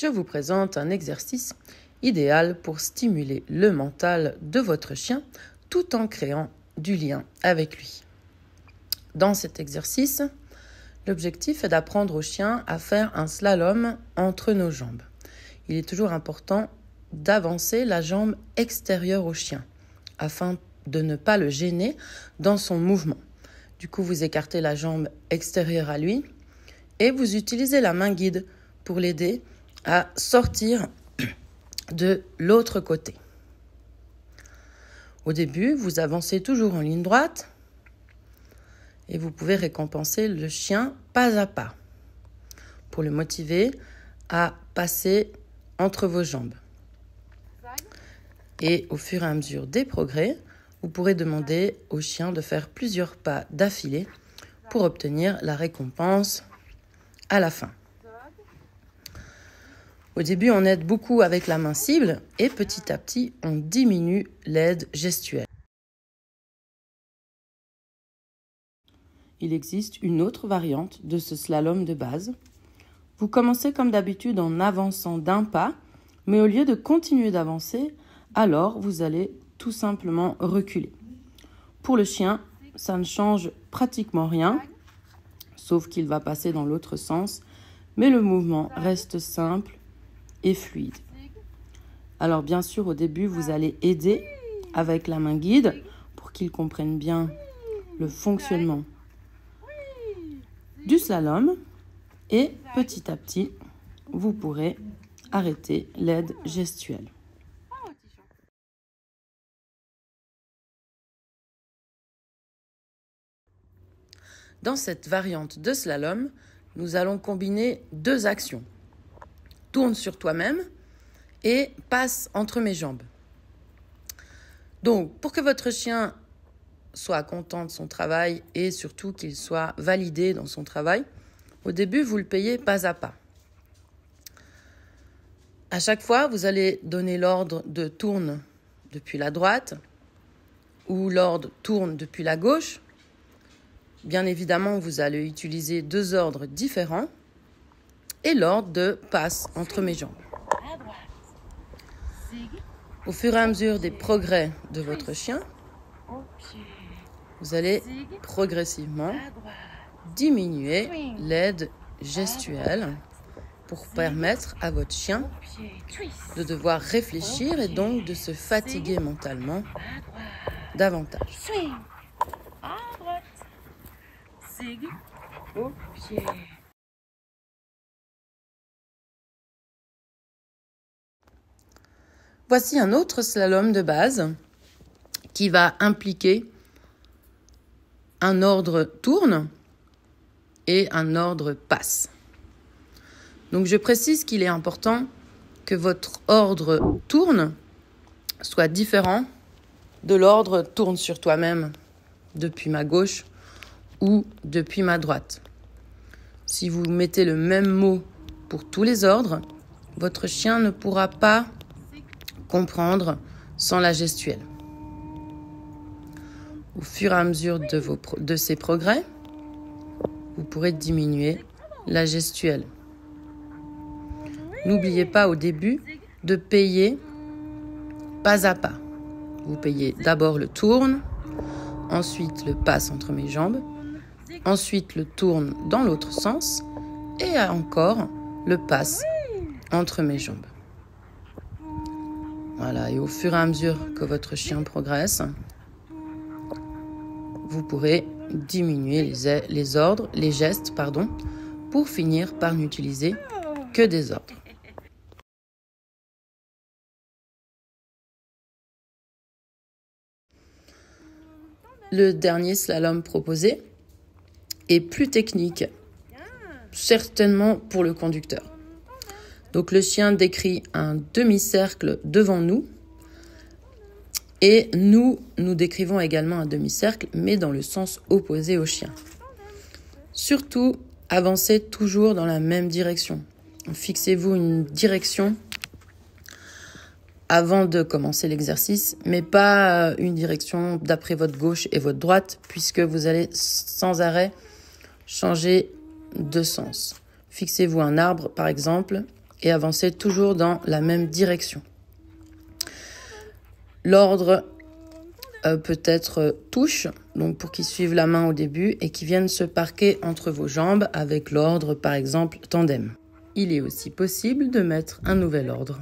je vous présente un exercice idéal pour stimuler le mental de votre chien tout en créant du lien avec lui. Dans cet exercice, l'objectif est d'apprendre au chien à faire un slalom entre nos jambes. Il est toujours important d'avancer la jambe extérieure au chien afin de ne pas le gêner dans son mouvement. Du coup, vous écartez la jambe extérieure à lui et vous utilisez la main guide pour l'aider à sortir de l'autre côté. Au début, vous avancez toujours en ligne droite et vous pouvez récompenser le chien pas à pas pour le motiver à passer entre vos jambes. Et au fur et à mesure des progrès, vous pourrez demander au chien de faire plusieurs pas d'affilée pour obtenir la récompense à la fin. Au début, on aide beaucoup avec la main cible et petit à petit, on diminue l'aide gestuelle. Il existe une autre variante de ce slalom de base. Vous commencez comme d'habitude en avançant d'un pas, mais au lieu de continuer d'avancer, alors vous allez tout simplement reculer. Pour le chien, ça ne change pratiquement rien, sauf qu'il va passer dans l'autre sens, mais le mouvement reste simple et fluide. Alors bien sûr, au début, vous allez aider avec la main guide pour qu'il comprenne bien le fonctionnement du slalom et petit à petit, vous pourrez arrêter l'aide gestuelle. Dans cette variante de slalom, nous allons combiner deux actions. Tourne sur toi-même et passe entre mes jambes. Donc, pour que votre chien soit content de son travail et surtout qu'il soit validé dans son travail, au début, vous le payez pas à pas. À chaque fois, vous allez donner l'ordre de tourne depuis la droite ou l'ordre tourne depuis la gauche. Bien évidemment, vous allez utiliser deux ordres différents et l'ordre de passe entre mes jambes. Au fur et à mesure des progrès de votre chien, vous allez progressivement diminuer l'aide gestuelle pour permettre à votre chien de devoir réfléchir et donc de se fatiguer mentalement davantage. Au pied. Voici un autre slalom de base qui va impliquer un ordre tourne et un ordre passe. Donc je précise qu'il est important que votre ordre tourne soit différent de l'ordre tourne sur toi-même depuis ma gauche ou depuis ma droite. Si vous mettez le même mot pour tous les ordres, votre chien ne pourra pas comprendre sans la gestuelle. Au fur et à mesure de ces progrès, vous pourrez diminuer la gestuelle. N'oubliez pas au début de payer pas à pas. Vous payez d'abord le tourne, ensuite le passe entre mes jambes, ensuite le tourne dans l'autre sens et encore le passe entre mes jambes. Voilà, et au fur et à mesure que votre chien progresse, vous pourrez diminuer les gestes, pour finir par n'utiliser que des ordres. Le dernier slalom proposé est plus technique, certainement pour le conducteur. Donc le chien décrit un demi-cercle devant nous et nous décrivons également un demi-cercle mais dans le sens opposé au chien. Surtout, avancez toujours dans la même direction. Fixez-vous une direction avant de commencer l'exercice, mais pas une direction d'après votre gauche et votre droite, puisque vous allez sans arrêt changer de sens. Fixez-vous un arbre, par exemple, et avancez toujours dans la même direction. L'ordre peut être touche, donc pour qu'ils suivent la main au début et qu'ils viennent se parquer entre vos jambes avec l'ordre par exemple tandem. Il est aussi possible de mettre un nouvel ordre.